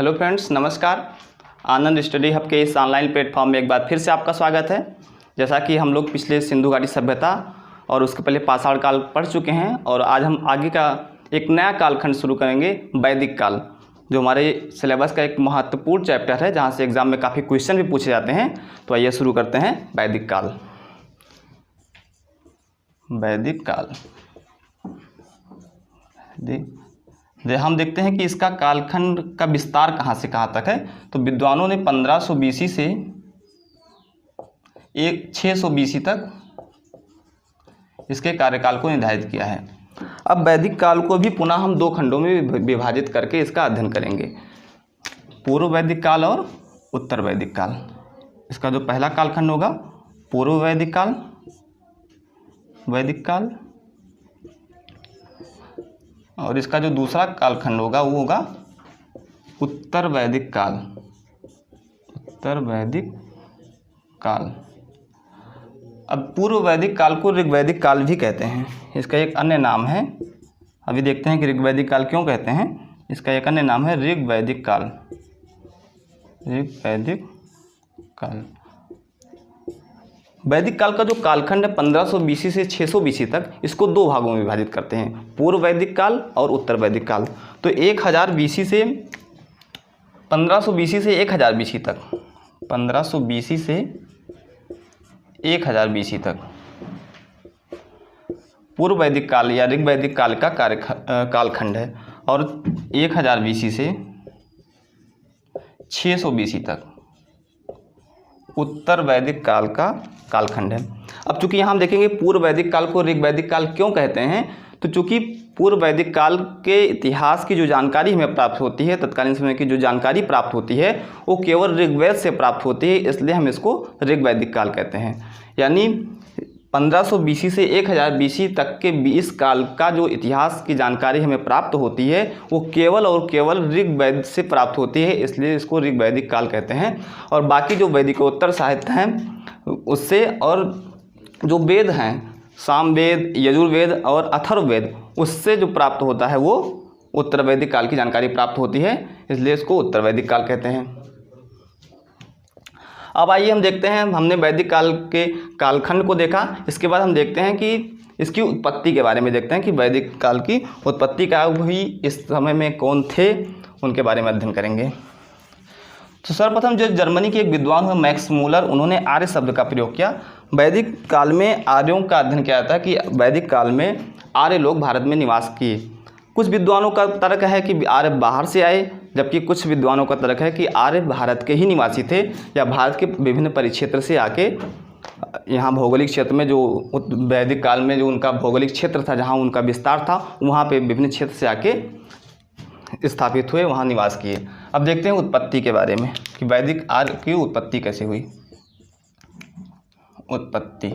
Hello friends, नमस्कार। आनंद study hub के इस ऑनलाइन प्लेटफॉर्म में एक बार फिर से आपका स्वागत है। जैसा कि हम लोग पिछले सिंधु घाटी सभ्यता और उसके पहले पाषाण काल पढ़ चुके हैं और आज हम आगे का एक नया कालखंड शुरू करेंगे, वैदिक काल, जो हमारे सिलेबस का एक महत्वपूर्ण चैप्टर है जहाँ से एग्जाम में काफ़ी क्वेश्चन भी पूछे जाते हैं। तो आइए शुरू करते हैं वैदिक काल। वैदिक काल हम देखते हैं कि इसका कालखंड का विस्तार कहाँ से कहाँ तक है। तो विद्वानों ने 1500 BC से 600 BC तक इसके कार्यकाल को निर्धारित किया है। अब वैदिक काल को भी पुनः हम दो खंडों में विभाजित करके इसका अध्ययन करेंगे, पूर्व वैदिक काल और उत्तर वैदिक काल। इसका जो पहला कालखंड होगा पूर्व वैदिक काल, और इसका जो दूसरा कालखंड होगा वो होगा उत्तर वैदिक काल। अब पूर्व वैदिक काल को ऋग्वैदिक काल भी कहते हैं। इसका एक अन्य नाम है, अभी देखते हैं कि ऋग्वैदिक काल क्यों कहते हैं। इसका एक अन्य नाम है ऋग्वैदिक काल। वैदिक काल का जो कालखंड है 1500 BC से 600 BC तक, इसको दो भागों में विभाजित करते हैं, पूर्व वैदिक काल और उत्तर वैदिक काल। तो 1000 BC से 1500 BC से 1000 BC तक, 1500 BC से 1000 BC तक पूर्व वैदिक काल या ऋग्वैदिक काल का कालखंड है, और 1000 BC से 600 BC तक उत्तर वैदिक काल का कालखंड है। अब चूंकि यहाँ हम देखेंगे पूर्व वैदिक काल को ऋग्वैदिक काल क्यों कहते हैं, तो चूंकि पूर्व वैदिक काल के इतिहास की जो जानकारी हमें प्राप्त होती है, तत्कालीन समय की जो जानकारी प्राप्त होती है, वो केवल ऋग्वेद से प्राप्त होती है, इसलिए हम इसको ऋग्वैदिक काल कहते हैं। यानी 1500 BC से 1000 BC तक के 20 काल का जो इतिहास की जानकारी हमें प्राप्त होती है वो केवल और केवल ऋग्वेद से प्राप्त होती है, इसलिए इसको ऋग्वैदिक काल कहते हैं। और बाकी जो वैदिकोत्तर साहित्य हैं उससे, और जो वेद हैं सामवेद, यजुर्वेद और अथर्ववेद, उससे जो प्राप्त होता है वो उत्तर वैदिक काल की जानकारी प्राप्त होती है, इसलिए इसको उत्तर वैदिक काल कहते हैं। अब आइए हम देखते हैं, हमने वैदिक काल के कालखंड को देखा, इसके बाद हम देखते हैं कि इसकी उत्पत्ति के बारे में देखते हैं कि वैदिक काल की उत्पत्ति क्या हुई, इस समय में कौन थे, उनके बारे में अध्ययन करेंगे। तो सर्वप्रथम जो जर्मनी के एक विद्वान हुए मैक्स मूलर, उन्होंने आर्य शब्द का प्रयोग किया। वैदिक काल में आर्यों का अध्ययन किया जाता है कि वैदिक काल में आर्य लोग भारत में निवास किए। कुछ विद्वानों का तर्क है कि आर्य बाहर से आए, जबकि कुछ विद्वानों का तर्क है कि आर्य भारत के ही निवासी थे, या भारत के विभिन्न परिक्षेत्र से आके यहाँ भौगोलिक क्षेत्र में, जो वैदिक काल में जो उनका भौगोलिक क्षेत्र था, जहाँ उनका विस्तार था, वहाँ पे विभिन्न क्षेत्र से आके स्थापित हुए, वहाँ निवास किए। अब देखते हैं उत्पत्ति के बारे में कि वैदिक आर्य की उत्पत्ति कैसे हुई। उत्पत्ति,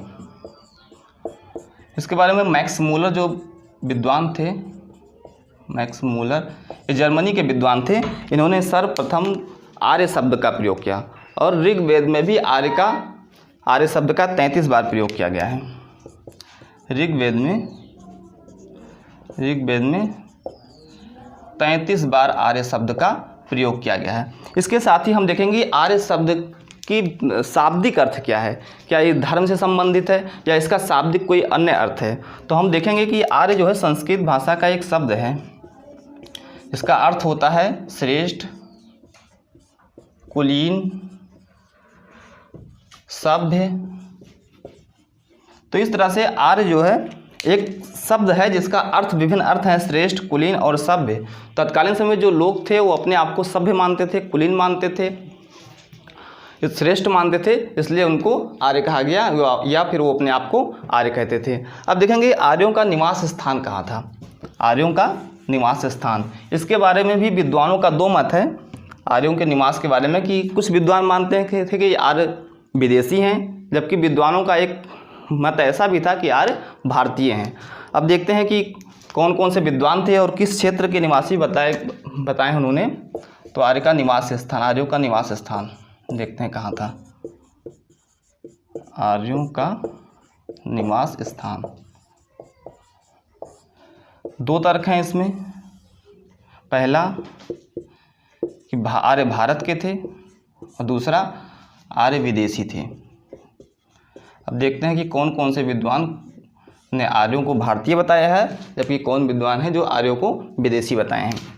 इसके बारे में मैक्स मूलर जो विद्वान थे, मैक्स मूलर ये जर्मनी के विद्वान थे, इन्होंने सर्वप्रथम आर्य शब्द का प्रयोग किया, और ऋग्वेद में भी आर्य शब्द का 33 बार प्रयोग किया गया है। ऋग्वेद में 33 बार आर्य शब्द का प्रयोग किया गया है। इसके साथ ही हम देखेंगे आर्य शब्द की शाब्दिक अर्थ क्या है, क्या ये धर्म से संबंधित है या इसका शाब्दिक कोई अन्य अर्थ है। तो हम देखेंगे कि आर्य जो है संस्कृत भाषा का एक शब्द है, इसका अर्थ होता है श्रेष्ठ, कुलीन, सभ्य। तो इस तरह से आर्य जो है एक शब्द है जिसका अर्थ, विभिन्न अर्थ हैं, श्रेष्ठ, कुलीन और सभ्य। तत्कालीन समय जो लोग थे वो अपने आप को सभ्य मानते थे, कुलीन मानते थे, श्रेष्ठ मानते थे, इसलिए उनको आर्य कहा गया, या फिर वो अपने आप को आर्य कहते थे। अब देखेंगे आर्यों का निवास स्थान कहाँ था। आर्यों का निवास स्थान, इसके बारे में भी विद्वानों का दो मत है आर्यों के निवास के बारे में, कि कुछ विद्वान मानते थे कि आर्य विदेशी हैं, जबकि विद्वानों का एक मत ऐसा भी था कि आर्य भारतीय हैं। अब देखते हैं कि कौन कौन से विद्वान थे और किस क्षेत्र के निवासी बताए उन्होंने। तो आर्य का निवास स्थान, आर्यों का निवास स्थान देखते हैं कहाँ था। आर्यों का निवास स्थान, दो तर्क हैं इसमें। पहला कि आर्य भारत के थे और दूसरा आर्य विदेशी थे। अब देखते हैं कि कौन कौन से विद्वान ने आर्यों को भारतीय बताया है, जबकि कौन विद्वान हैं जो आर्यों को विदेशी बताए हैं।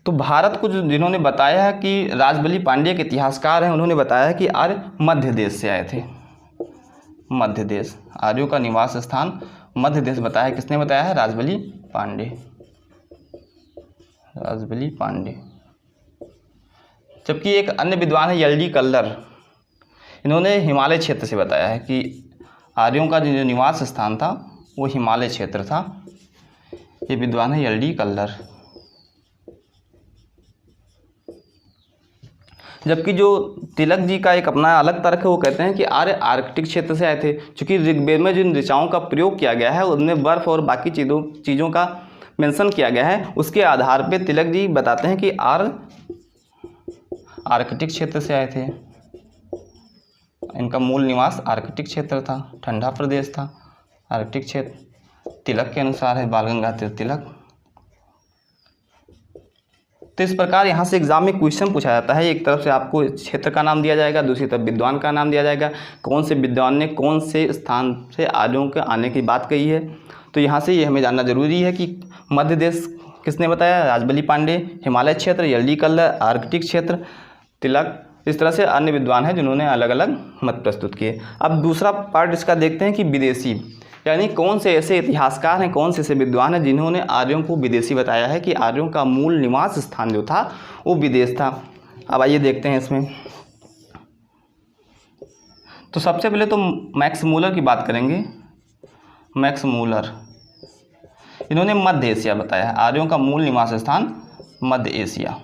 तो भारत को जिन्होंने बताया है कि राजबली पांड्य के इतिहासकार हैं, उन्होंने बताया है कि आर्य मध्य देश से आए थे। मध्य देश, आर्यों का निवास स्थान मध्य देश बताया है। किसने बताया है? राजबली पांड्य। राजबली पांड्य। जबकि एक अन्य विद्वान है एल डी कल्लर, इन्होंने हिमालय क्षेत्र से बताया है कि आर्यों का जो निवास स्थान था वो हिमालय क्षेत्र था। ये विद्वान है एल डी कल्लर। जबकि जो तिलक जी का एक अपना अलग तर्क है, वो कहते हैं कि आर्य आर्कटिक क्षेत्र से आए थे। चूँकि ऋग्वेद में जिन ऋचाओं का प्रयोग किया गया है उनमें बर्फ़ और बाकी चीज़ों का मेंशन किया गया है, उसके आधार पे तिलक जी बताते हैं कि आर्य आर्कटिक क्षेत्र से आए थे। इनका मूल निवास आर्कटिक क्षेत्र था, ठंडा प्रदेश था, आर्कटिक क्षेत्र। तिलक के अनुसार है, बाल गंगाधर तिलक। तो इस प्रकार यहाँ से एग्जाम में क्वेश्चन पूछा जाता है। एक तरफ से आपको क्षेत्र का नाम दिया जाएगा, दूसरी तरफ विद्वान का नाम दिया जाएगा, कौन से विद्वान ने कौन से स्थान से आर्यों के आने की बात कही है। तो यहाँ से ये हमें जानना जरूरी है कि मध्य देश किसने बताया? राजबली पांडे। हिमालय क्षेत्र एल डी कल्लर, आर्कटिक क्षेत्र तिलक। इस तरह से अन्य विद्वान हैं जिन्होंने अलग अलग मत प्रस्तुत किए। अब दूसरा पार्ट इसका देखते हैं कि विदेशी, यानी कौन से ऐसे इतिहासकार हैं, कौन से ऐसे विद्वान हैं जिन्होंने आर्यों को विदेशी बताया है कि आर्यों का मूल निवास स्थान जो था वो विदेश था। अब आइए देखते हैं इसमें। तो सबसे पहले तो मैक्स मूलर की बात करेंगे। मैक्स मूलर, इन्होंने मध्य एशिया बताया है, आर्यों का मूल निवास स्थान मध्य एशिया।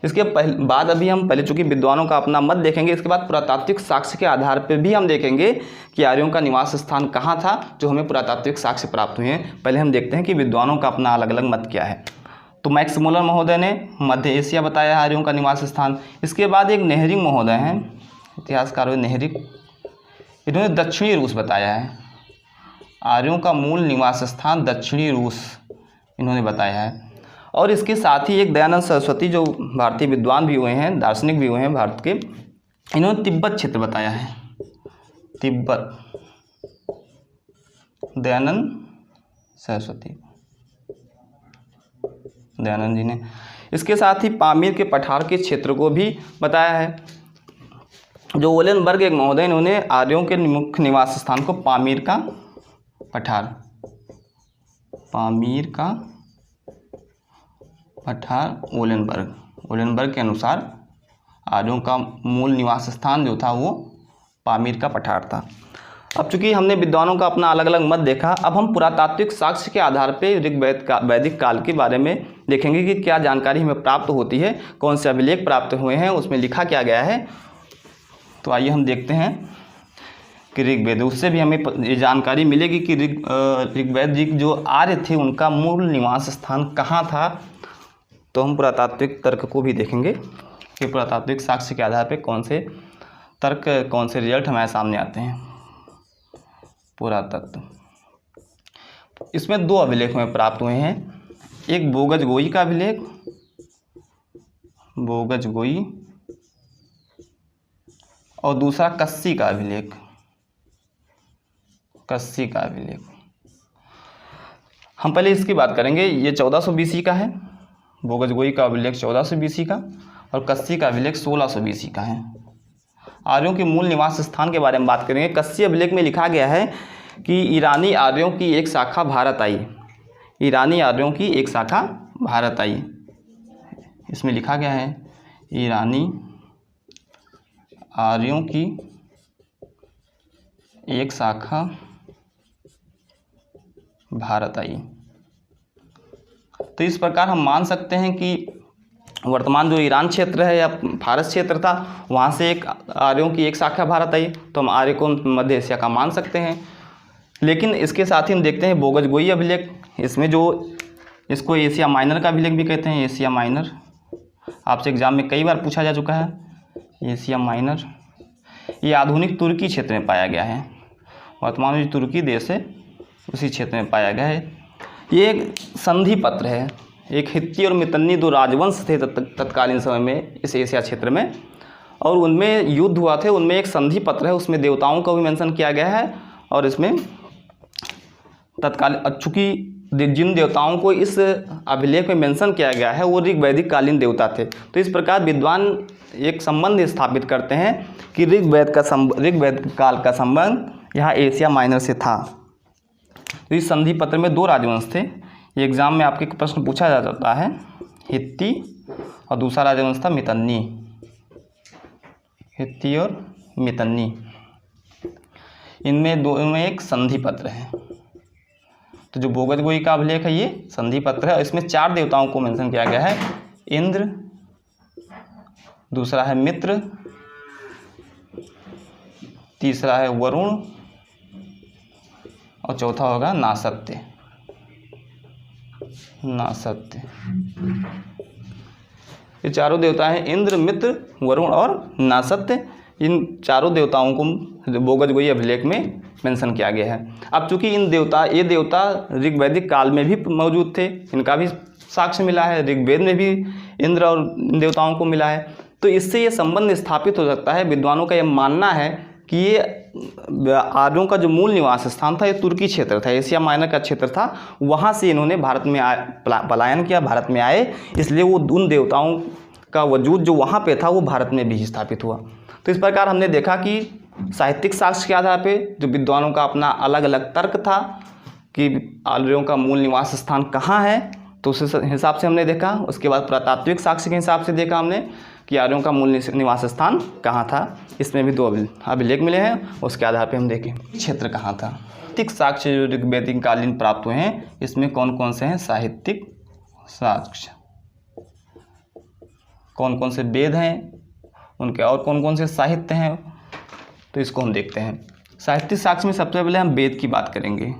इसके बाद अभी हम पहले चूँकि विद्वानों का अपना मत देखेंगे, इसके बाद पुरातात्विक साक्ष्य के आधार पर भी हम देखेंगे कि आर्यों का निवास स्थान कहाँ था, जो हमें पुरातात्विक साक्ष्य प्राप्त हुए हैं। पहले हम देखते हैं कि विद्वानों का अपना अलग अलग मत क्या है। तो मैक्स मूलर महोदय ने मध्य एशिया बताया है आर्यों का निवास स्थान। इसके बाद एक नेहरिंग महोदय हैं, इतिहासकार नेहरिंग, इन्होंने दक्षिणी रूस बताया है, आर्यों का मूल निवास स्थान दक्षिणी रूस इन्होंने बताया है। और इसके साथ ही एक दयानंद सरस्वती जो भारतीय विद्वान भी हुए हैं, दार्शनिक भी हुए हैं भारत के, इन्होंने तिब्बत क्षेत्र बताया है, तिब्बत, दयानंद सरस्वती, दयानंद जी ने। इसके साथ ही पामीर के पठार के क्षेत्र को भी बताया है। जो ओलेनबर्ग एक महोदय, इन्होंने आर्यों के मुख्य निवास स्थान को पामीर का पठार, पामीर का पठार ओलेनबर्ग के अनुसार आर्यों का मूल निवास स्थान जो था वो पामीर का पठार था। अब चूंकि हमने विद्वानों का अपना अलग अलग मत देखा, अब हम पुरातात्विक साक्ष्य के आधार पर वैदिक काल के बारे में देखेंगे कि क्या जानकारी हमें प्राप्त होती है, कौन से अभिलेख प्राप्त हुए हैं, उसमें लिखा क्या गया है। तो आइए हम देखते हैं कि ऋग्वेद, उससे भी हमें ये जानकारी मिलेगी कि ऋग्वेद जी जो आर्य थे उनका मूल निवास स्थान कहाँ था। तो हम पुरातात्विक तर्क को भी देखेंगे कि पुरातात्विक साक्ष्य के आधार पर कौन से तर्क, कौन से रिजल्ट हमारे सामने आते हैं। पुरातत्व, इसमें दो अभिलेख हमें प्राप्त हुए हैं, एक बोगजगोई का अभिलेख, बोगजगोई, और दूसरा कस्सी का अभिलेख, कस्सी का अभिलेख। हम पहले इसकी बात करेंगे। ये 1400 BC का है, बोगजगोई का अभिलेख 1400 BC का, और कस्सी का अभिलेख 1600 BC का है। आर्यों के मूल निवास स्थान के बारे में बात करेंगे। कस्सी अभिलेख में लिखा गया है कि ईरानी आर्यों की एक शाखा भारत आई, ईरानी आर्यों की एक शाखा भारत आई। इसमें लिखा गया है ईरानी आर्यों की एक शाखा भारत आई। तो इस प्रकार हम मान सकते हैं कि वर्तमान जो ईरान क्षेत्र है या फारस क्षेत्र था, वहाँ से एक आर्यों की एक शाखा भारत आई, तो हम आर्य को मध्य एशिया का मान सकते हैं। लेकिन इसके साथ ही हम देखते हैं बोगजगोई अभिलेख, इसमें जो इसको एशिया माइनर का अभिलेख भी कहते हैं, एशिया माइनर, आपसे एग्जाम में कई बार पूछा जा चुका है। एशिया माइनर ये आधुनिक तुर्की क्षेत्र में पाया गया है, वर्तमान जो तुर्की देश है उसी क्षेत्र में पाया गया है। ये एक संधि पत्र है, एक हित्ती और मितन्नी दो राजवंश थे तत्कालीन समय में इस एशिया क्षेत्र में, और उनमें युद्ध हुआ थे। उनमें एक संधि पत्र है, उसमें देवताओं का भी मेंशन किया गया है, और इसमें तत्कालीन चूँकि जिन देवताओं को इस अभिलेख में मेंशन किया गया है वो ऋग वैदिक कालीन देवता थे। तो इस प्रकार विद्वान एक संबंध स्थापित करते हैं कि ऋग्वेद काल का संबंध यहाँ एशिया माइनर से था। तो इस संधि पत्र में 2 राजवंश थे। ये एग्जाम में आपके प्रश्न पूछा जा सकता है, हित्ती और दूसरा राजवंश था मितन्नी, हित्ती और मितन्नी। इनमें दोनों में एक संधि पत्र है। तो जो बोगद गोई का अभिलेख है ये संधि पत्र है, और इसमें 4 देवताओं को मेंशन किया गया है, इंद्र, दूसरा है मित्र, तीसरा है वरुण और चौथा होगा नासत्य। ये चारों देवता हैं, इंद्र, मित्र, वरुण और नासत्य। इन चारों देवताओं को बोगद गोई अभिलेख में मेंशन किया गया है। अब चूंकि ये देवता ऋग्वैदिक काल में भी मौजूद थे, इनका भी साक्ष्य मिला है, ऋग्वेद में भी इंद्र और देवताओं को मिला है, तो इससे ये संबंध स्थापित हो सकता है। विद्वानों का यह मानना है कि ये आर्यों का जो मूल निवास स्थान था ये तुर्की क्षेत्र था, एशिया माइनर का क्षेत्र था, वहाँ से इन्होंने भारत में पलायन किया, भारत में आए, इसलिए वो उन देवताओं का वजूद जो वहाँ पे था वो भारत में भी स्थापित हुआ। तो इस प्रकार हमने देखा कि साहित्यिक साक्ष्य के आधार पे जो विद्वानों का अपना अलग अलग तर्क था कि आर्यों का मूल निवास स्थान कहाँ है, तो उस हिसाब से हमने देखा। उसके बाद पुरातात्विक साक्ष्य के हिसाब से देखा हमने कि आर्यों का मूल निवास स्थान कहाँ था। इसमें भी 2 अभिलेख मिले हैं, उसके आधार पे हम देखें क्षेत्र कहाँ था। साहित्यिक साक्ष्य जो ऋग्वैदिक कालीन प्राप्त हुए हैं, इसमें कौन कौन से हैं साहित्यिक साक्ष्य, कौन कौन से वेद हैं, उनके और कौन कौन से साहित्य हैं, तो इसको हम देखते हैं। साहित्यिक साक्ष्य में सबसे पहले हम वेद की बात करेंगे।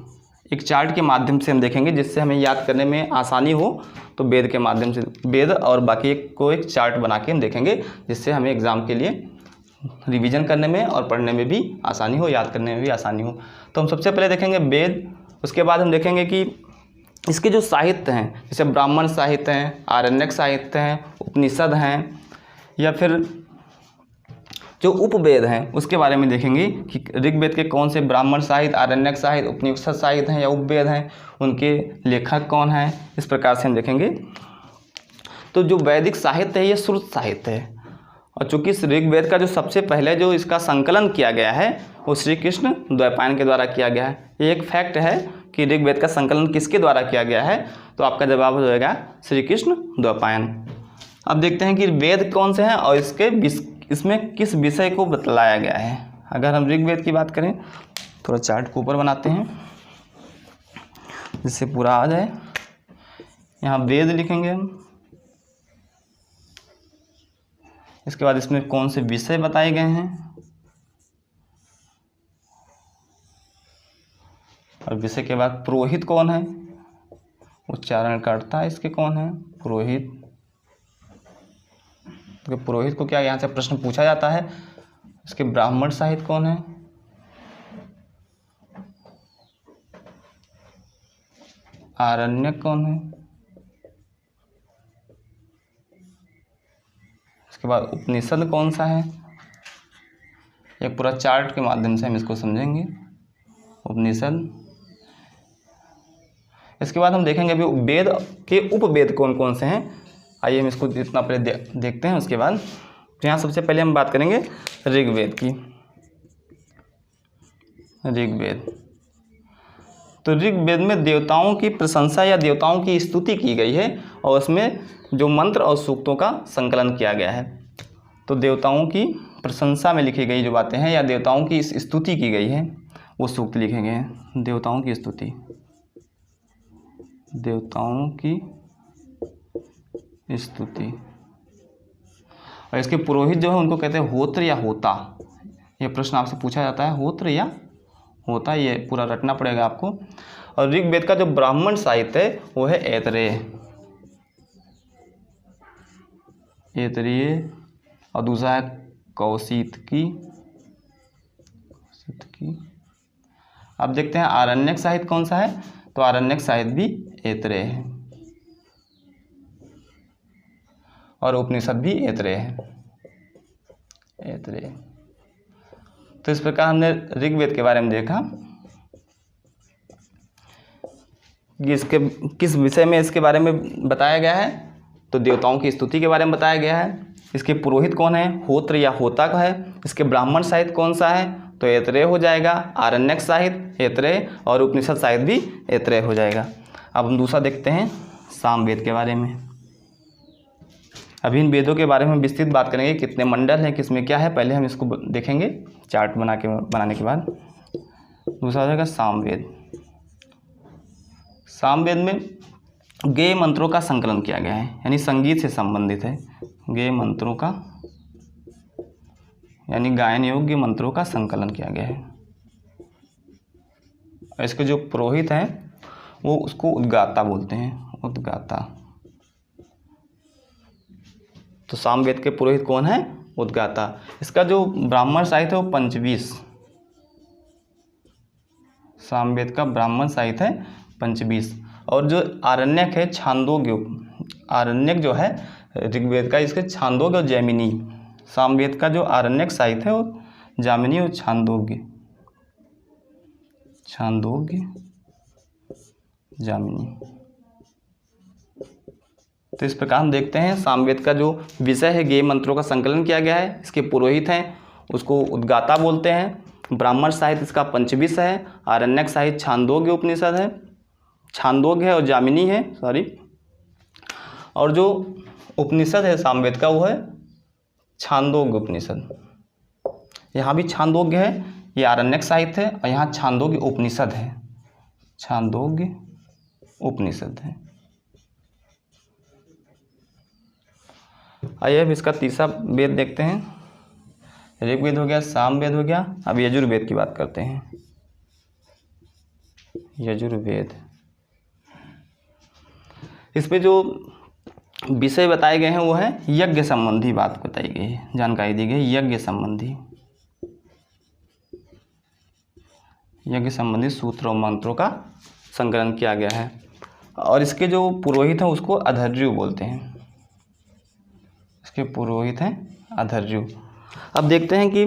एक चार्ट के माध्यम से हम देखेंगे जिससे हमें याद करने में आसानी हो, तो वेद के माध्यम से वेद और बाकी को एक चार्ट बना के हम देखेंगे जिससे हमें एग्ज़ाम के लिए रिवीजन करने में और पढ़ने में भी आसानी हो, याद करने में भी आसानी हो। तो हम सबसे पहले देखेंगे वेद, उसके बाद हम देखेंगे कि इसके जो साहित्य हैं, जैसे ब्राह्मण साहित्य हैं, आरण्यक साहित्य हैं, उपनिषद हैं, या फिर जो उपवेद हैं उसके बारे में देखेंगे कि ऋग्वेद के कौन से ब्राह्मण साहित्य, आरण्यक साहित्य, उपनिषद साहित्य हैं या उपवेद हैं, उनके लेखक कौन हैं, इस प्रकार से हम देखेंगे। तो जो वैदिक साहित्य है ये श्रुत साहित्य है, और चूँकि ऋग्वेद का जो सबसे पहले जो इसका संकलन किया गया है वो श्री कृष्ण द्वैपायन के द्वारा किया गया है। ये एक फैक्ट है कि ऋग्वेद का संकलन किसके द्वारा किया गया है, तो आपका जवाब हो जाएगा श्री कृष्ण द्वैपायन। अब देखते हैं कि वेद कौन से हैं और इसमें किस विषय को बतलाया गया है। अगर हम ऋग्वेद की बात करें, थोड़ा चार्ट को ऊपर बनाते हैं जिससे पूरा आ जाए। यहाँ वेद लिखेंगे हम, इसके बाद इसमें कौन से विषय बताए गए हैं, और विषय के बाद पुरोहित कौन है, उच्चारणकर्ता इसके कौन है, पुरोहित। तो पुरोहित को क्या यहाँ से प्रश्न पूछा जाता है। इसके ब्राह्मण साहित्य कौन है, आरण्यक कौन है, इसके बाद उपनिषद कौन सा है। एक पूरा चार्ट के माध्यम से हम इसको समझेंगे, उपनिषद। इसके बाद हम देखेंगे अभी वेद के उपवेद कौन कौन से हैं। आइए हम इसको इतना पहले देखते हैं। उसके बाद यहाँ सबसे पहले हम बात करेंगे ऋग्वेद की। ऋग्वेद, तो ऋग्वेद में देवताओं की प्रशंसा या देवताओं की स्तुति की गई है, और उसमें जो मंत्र और सूक्तों का संकलन किया गया है। तो देवताओं की प्रशंसा में लिखी गई जो बातें हैं या देवताओं की स्तुति की गई है वो सूक्त लिखे गए हैं। देवताओं की स्तुति, देवताओं की स्तुति। और इसके पुरोहित जो है उनको कहते हैं होत्र या होता। ये प्रश्न आपसे पूछा जाता है, होत्र या होता, ये पूरा रटना पड़ेगा आपको। और ऋग्वेद का जो ब्राह्मण साहित्य है वो है ऐतरेय, ऐतरेय, और दूसरा है कौशितकी। अब देखते हैं आरण्यक साहित्य कौन सा है, तो आरण्यक साहित्य भी ऐतरेय है। और उपनिषद भी ऐतरेय है, ऐतरेय। तो इस प्रकार हमने ऋग्वेद के बारे में देखा कि इसके किस विषय में इसके बारे में बताया गया है। तो देवताओं की स्तुति के बारे में बताया गया है। इसके पुरोहित कौन है, होत्र या होता का है। इसके ब्राह्मण साहित्य कौन सा है, तो ऐतरेय हो जाएगा। आरण्यक साहित्य ऐतरेय और उपनिषद साहित्य भी ऐतरेय हो जाएगा। अब हम दूसरा देखते हैं सामवेद के बारे में। अभी इन वेदों के बारे में विस्तृत बात करेंगे, कितने मंडल हैं, किसमें क्या है, पहले हम इसको देखेंगे चार्ट बनाने के बाद। दूसरा हो जाएगा सामवेद। सामवेद में गेय मंत्रों का संकलन किया गया है, यानी संगीत से संबंधित है। गेय मंत्रों का यानी गायन योग्य मंत्रों का संकलन किया गया है। इसके जो पुरोहित हैं वो उसको उद्गाता बोलते हैं, उद्गाता। तो सामवेद के पुरोहित कौन है, उद्गाता। इसका जो ब्राह्मण साहित्य है वो पंचवीस। सामवेद का ब्राह्मण साहित्य है पंचवीस। और जो आरण्यक है छांदोग्य, आरण्यक जो है ऋग्वेद का, इसके छांदोग्य और जैमिनी। सामवेद का जो आरण्यक साहित्य है वो जामिनी और छांदोग्य, छांदोग्य जामिनी। तो इस प्रकार हम देखते हैं सामवेद का जो विषय है गेय मंत्रों का संकलन किया गया है। इसके पुरोहित हैं उसको उद्गाता बोलते हैं। ब्राह्मण साहित्य इसका पंचवीस है। आरण्यक साहित्य छांदोग्य उपनिषद है, छांदोग्य है और जामिनी है, सॉरी। और जो उपनिषद है सामवेद का वो है छांदोग्य उपनिषद। यहाँ भी छांदोग्य है, ये आरण्यक साहित्य है, और यहाँ छांदोग्य उपनिषद है, छांदोग्य उपनिषद है। आइए अब इसका तीसरा वेद देखते हैं। ऋग्वेद हो गया, सामवेद हो गया। अब यजुर्वेद की बात करते हैं। यजुर्वेद, इसमें जो विषय बताए गए हैं वो है यज्ञ संबंधी बात बताई गई है, जानकारी दी गई। यज्ञ संबंधी, यज्ञ संबंधी सूत्रों मंत्रों का संकलन किया गया है। और इसके जो पुरोहित हैं उसको अधर्यु बोलते हैं, इसके पुरोहित हैं अधर्यु। अब देखते हैं कि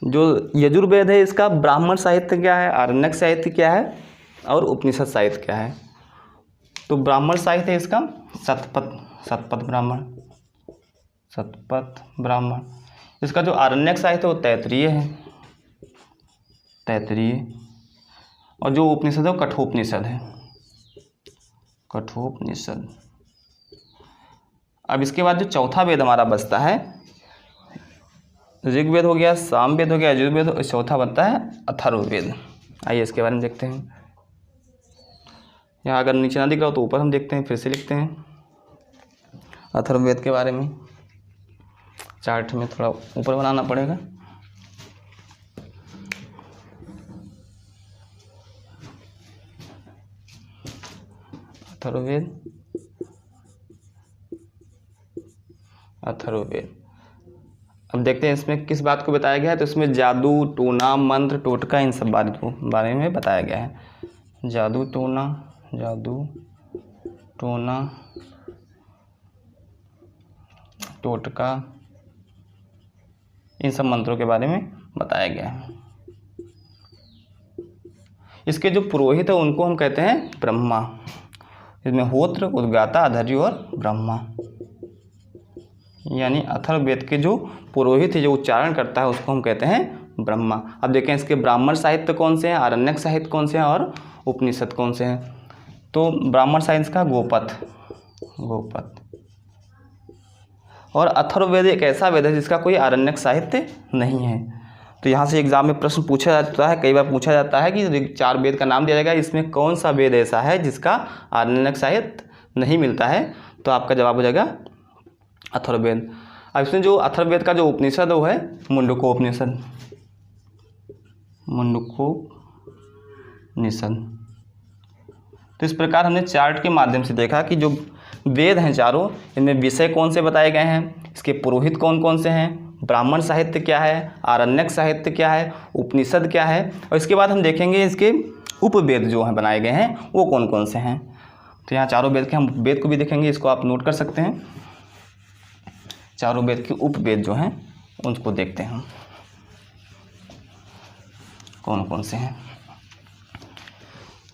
जो यजुर्वेद है इसका ब्राह्मण साहित्य क्या है, आरण्यक साहित्य क्या है और उपनिषद साहित्य क्या है। तो ब्राह्मण साहित्य है इसका शतपथ ब्राह्मण, शतपथ ब्राह्मण। इसका जो आरण्यक साहित्य है वो तैत्तिरीय है, तैत्तिरीय। और जो उपनिषद है वो कठोपनिषद है, कठोपनिषद। अब इसके बाद जो चौथा वेद हमारा बचता है, ऋग्वेद हो गया, सामवेद हो गया, यजुर्वेद, और चौथा बनता है अथर्ववेद। आइए इसके बारे में देखते हैं। यहाँ अगर नीचे ना दिख रहा हो तो ऊपर हम देखते हैं, फिर से लिखते हैं अथर्ववेद के बारे में। चार्ट में थोड़ा ऊपर बनाना पड़ेगा। अथर्ववेद, अथर्ववेद। अब देखते हैं इसमें किस बात को बताया गया है। तो इसमें जादू, टोना, मंत्र, टोटका, इन सब बारे में बताया गया है। जादू, टोना, टोटका, इन सब मंत्रों के बारे में बताया गया है। इसके जो पुरोहित है उनको हम कहते हैं ब्रह्मा। इसमें होत्र, उद्गाता, अधर्यु और ब्रह्मा, यानी अथर्ववेद के जो पुरोहित है, जो उच्चारण करता है, उसको हम कहते हैं ब्रह्मा। अब देखें इसके ब्राह्मण साहित्य कौन से हैं, आरण्यक साहित्य कौन से हैं और उपनिषद कौन से हैं। तो ब्राह्मण साहित्य का गोपथ, और अथर्ववेद एक ऐसा वेद है जिसका कोई आरण्यक साहित्य नहीं है। तो यहाँ से एग्जाम में प्रश्न पूछा जाता है, कई बार पूछा जाता है कि 4 वेद का नाम दिया जाएगा, इसमें कौन सा वेद ऐसा है जिसका आरण्यक साहित्य नहीं मिलता है। तो आपका जवाब हो जाएगा अथर्ववेद। अब इसमें जो अथर्ववेद का जो उपनिषद वो है मुंडकोपनिषद, मुंडकोपनिषद। तो इस प्रकार हमने चार्ट के माध्यम से देखा कि जो वेद हैं चारों, इनमें विषय कौन से बताए गए हैं, इसके पुरोहित कौन कौन से हैं, ब्राह्मण साहित्य क्या है, आरण्यक साहित्य क्या है, उपनिषद क्या है, और इसके बाद हम देखेंगे इसके उपवेद जो हैं बनाए गए हैं वो कौन कौन से हैं। तो यहाँ चारों वेद के हम वेद को भी देखेंगे, इसको आप नोट कर सकते हैं। चारों वेद के उपवेद जो हैं उनको देखते हैं हम कौन कौन से हैं।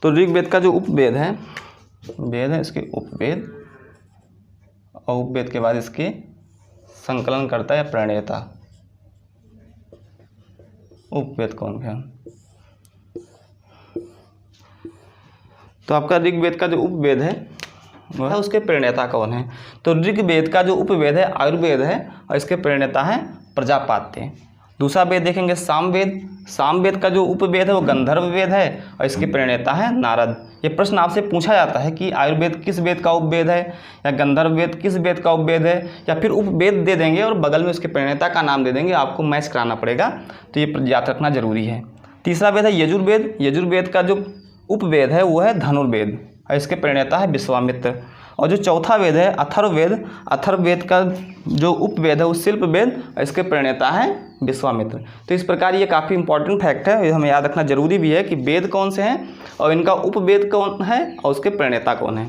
तो ऋग्वेद का जो उपवेद है, वेद है, इसके उपवेद, और उपवेद के बाद इसके संकलनकर्ता या प्रणेता। उपवेद कौन है? तो आपका ऋग्वेद का जो उपवेद है वो है, उसके प्रणेता कौन है? तो ऋग्वेद का जो उपवेद है आयुर्वेद है और इसके प्रणेता है प्रजापात्य। दूसरा वेद देखेंगे सामवेद। सामवेद का जो उपवेद है वो गंधर्व वेद है और इसके प्रणेता है नारद। ये प्रश्न आपसे पूछा जाता है कि आयुर्वेद किस वेद का उपवेद है, या गंधर्व वेद किस वेद का उपवेद है, या फिर उपवेद दे देंगे और बगल में उसके प्रणेता का नाम दे देंगे, आपको मैच कराना पड़ेगा। तो ये याद रखना जरूरी है। तीसरा वेद है यजुर्वेद। यजुर्वेद का जो उपवेद है वो है धनुर्वेद और इसके प्रणेता है विश्वामित्र। और जो चौथा वेद है अथर्ववेद, अथर्ववेद का जो उपवेद है वो शिल्प वेद और इसके प्रणेता है विश्वामित्र। तो इस प्रकार ये काफ़ी इंपॉर्टेंट फैक्ट है, ये हमें याद रखना जरूरी भी है कि वेद कौन से हैं और इनका उपवेद कौन है और उसके प्रणेता कौन है।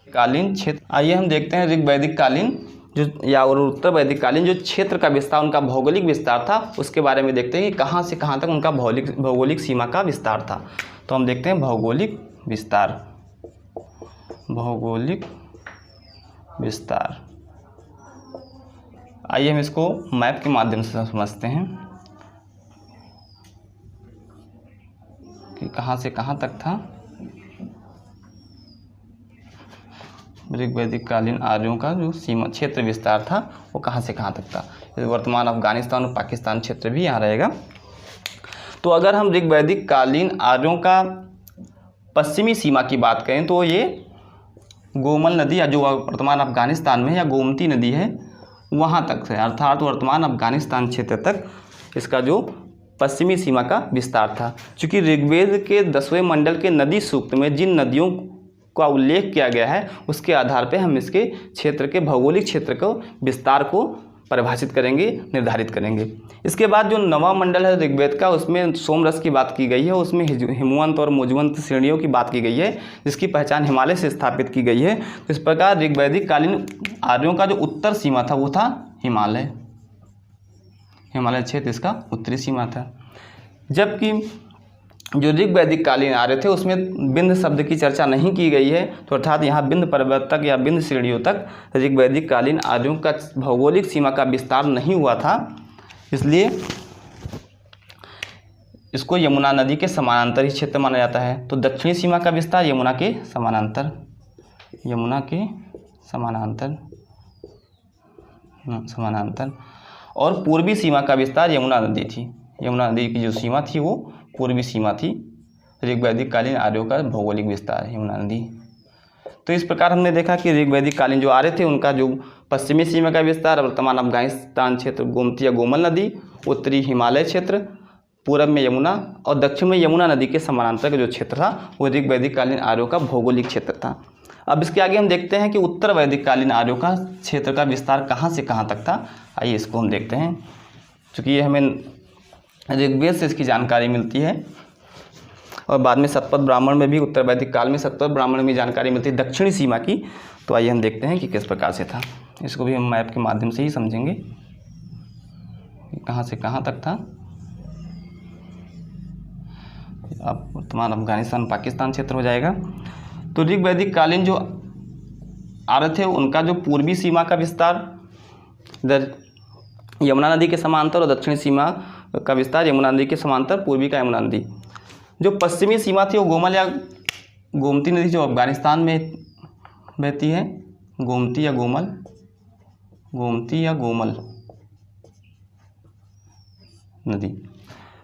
कालीन क्षेत्र, आइए हम देखते हैं ऋग्वैदिक कालीन जो या और उत्तर वैदिक कालीन जो क्षेत्र का विस्तार, उनका भौगोलिक विस्तार था, उसके बारे में देखते हैं कि कहाँ से कहाँ तक उनका भौगोलिक सीमा का विस्तार था। तो हम देखते हैं भौगोलिक विस्तार। भौगोलिक विस्तार, आइए हम इसको मैप के माध्यम से समझते हैं कि कहाँ से कहाँ तक था ऋग्वैदिक कालीन आर्यों का जो सीमा क्षेत्र विस्तार था वो कहाँ से कहाँ तक था। वर्तमान अफगानिस्तान और पाकिस्तान क्षेत्र भी यहाँ रहेगा। तो अगर हम ऋग्वैदिक कालीन आर्यों का पश्चिमी सीमा की बात करें तो ये गोमल नदी या जो वर्तमान अफगानिस्तान में या गोमती नदी है वहाँ तक है, अर्थात वर्तमान अफगानिस्तान क्षेत्र तक इसका जो पश्चिमी सीमा का विस्तार था। चूँकि ऋग्वेद के 10वें मंडल के नदी सूक्त में जिन नदियों का उल्लेख किया गया है उसके आधार पर हम इसके क्षेत्र के भौगोलिक क्षेत्र को विस्तार को परिभाषित करेंगे, निर्धारित करेंगे। इसके बाद जो नवा मंडल है ऋग्वेद का उसमें सोमरस की बात की गई है, उसमें हिमवंत और मुजवंत श्रेणियों की बात की गई है जिसकी पहचान हिमालय से स्थापित की गई है। तो इस प्रकार ऋग्वैदिक कालीन आर्यों का जो उत्तर सीमा था वो था हिमालय, हिमालय क्षेत्र इसका उत्तरी सीमा था। जबकि जो ऋग्वैदिक कालीन आर्य थे उसमें बिंद शब्द की चर्चा नहीं की गई है, तो अर्थात यहाँ बिंद पर्वत तक या बिंद श्रेणियों तक ऋग्वैदिक कालीन आर्यों का भौगोलिक सीमा का विस्तार नहीं हुआ था, इसलिए इसको यमुना नदी के समानांतर ही क्षेत्र माना जाता है। तो दक्षिणी सीमा का विस्तार यमुना के समानांतर, यमुना के समानांतर समानांतर और पूर्वी सीमा का विस्तार यमुना नदी थी। यमुना नदी की जो सीमा थी वो पूर्वी सीमा थी ऋग्वैदिक कालीन आर्यों का भौगोलिक विस्तार यमुना नदी। तो इस प्रकार हमने देखा कि ऋग्वैदिक कालीन जो आर्य थे उनका जो पश्चिमी सीमा का विस्तार वर्तमान अफगानिस्तान क्षेत्र गोमती या गोमल नदी, उत्तरी हिमालय क्षेत्र, पूर्व में यमुना और दक्षिण में यमुना नदी के समानांतर का जो क्षेत्र था वो ऋग्वैदिक कालीन आर्यों का भौगोलिक क्षेत्र था। अब इसके आगे हम देखते हैं कि उत्तर वैदिक कालीन आर्यों का क्षेत्र का विस्तार कहाँ से कहाँ तक था। आइए इसको हम देखते हैं, चूँकि ये हमें ऋग्वेद से इसकी जानकारी मिलती है और बाद में सतपथ ब्राह्मण में भी, उत्तर वैदिक काल में सतपथ ब्राह्मण में जानकारी मिलती है दक्षिणी सीमा की। तो आइए हम देखते हैं कि किस प्रकार से था। इसको भी हम मैप के माध्यम से ही समझेंगे कि कहाँ से कहाँ तक था। अब वर्तमान अफगानिस्तान पाकिस्तान क्षेत्र हो जाएगा। तो ऋग्वैदिक कालीन जो आर्य थे उनका जो पूर्वी सीमा का विस्तार इधर यमुना नदी के समांतर और दक्षिणी सीमा का विस्तार यमुना नदी के समांतर, पूर्वी का यमुना नदी। जो पश्चिमी सीमा थी वो गोमल या गोमती नदी जो अफगानिस्तान में बहती है, गोमती या गोमल, गोमती या गोमल नदी।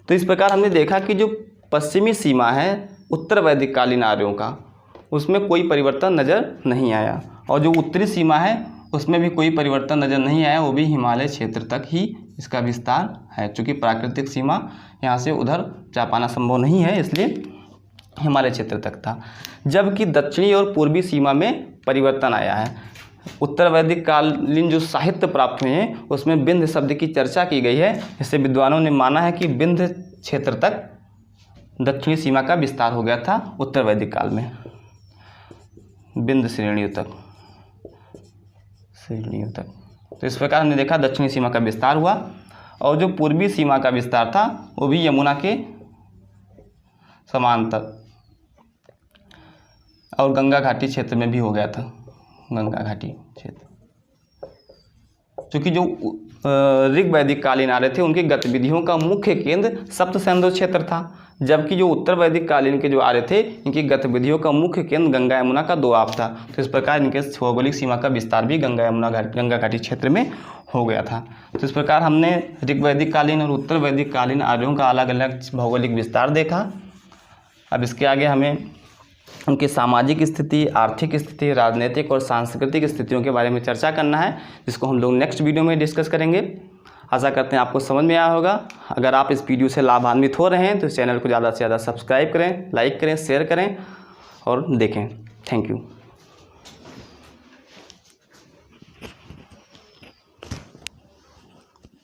तो इस प्रकार हमने देखा कि जो पश्चिमी सीमा है उत्तर वैदिक कालीन आर्यों का उसमें कोई परिवर्तन नज़र नहीं आया, और जो उत्तरी सीमा है उसमें भी कोई परिवर्तन नज़र नहीं आया, वो भी हिमालय क्षेत्र तक ही इसका विस्तार है। चूँकि प्राकृतिक सीमा यहाँ से उधर जा पाना संभव नहीं है, इसलिए हिमालय क्षेत्र तक था। जबकि दक्षिणी और पूर्वी सीमा में परिवर्तन आया है। उत्तर वैदिक कालीन जो साहित्य प्राप्त हुए हैं उसमें बिंद शब्द की चर्चा की गई है, जिससे विद्वानों ने माना है कि बिंद क्षेत्र तक दक्षिणी सीमा का विस्तार हो गया था उत्तर वैदिक काल में, बिंद श्रेणियों तक तो इस प्रकार हमने देखा दक्षिणी सीमा का विस्तार हुआ, और जो पूर्वी सीमा का विस्तार था वो भी यमुना के समांतर और गंगा घाटी क्षेत्र में भी हो गया था। गंगा घाटी क्षेत्र, चूँकि जो ऋग वैदिक कालीन आर्य थे उनकी गतिविधियों का मुख्य केंद्र सप्त सिंधु क्षेत्र था, जबकि जो उत्तर वैदिक कालीन के जो आर्य थे इनकी गतिविधियों का मुख्य केंद्र गंगा यमुना का दोआब था। तो इस प्रकार इनके भौगोलिक सीमा का विस्तार भी गंगा घाटी क्षेत्र में हो गया था। तो इस प्रकार हमने ऋग वैदिक कालीन और उत्तर वैदिक कालीन आर्यों का अलग अलग भौगोलिक विस्तार देखा। अब इसके आगे हमें उनकी सामाजिक स्थिति, आर्थिक स्थिति, राजनीतिक और सांस्कृतिक स्थितियों के बारे में चर्चा करना है, जिसको हम लोग नेक्स्ट वीडियो में डिस्कस करेंगे। आशा करते हैं आपको समझ में आया होगा। अगर आप इस वीडियो से लाभान्वित हो रहे हैं तो इस चैनल को ज़्यादा से ज़्यादा सब्सक्राइब करें, लाइक करें, शेयर करें और देखें। Thank you.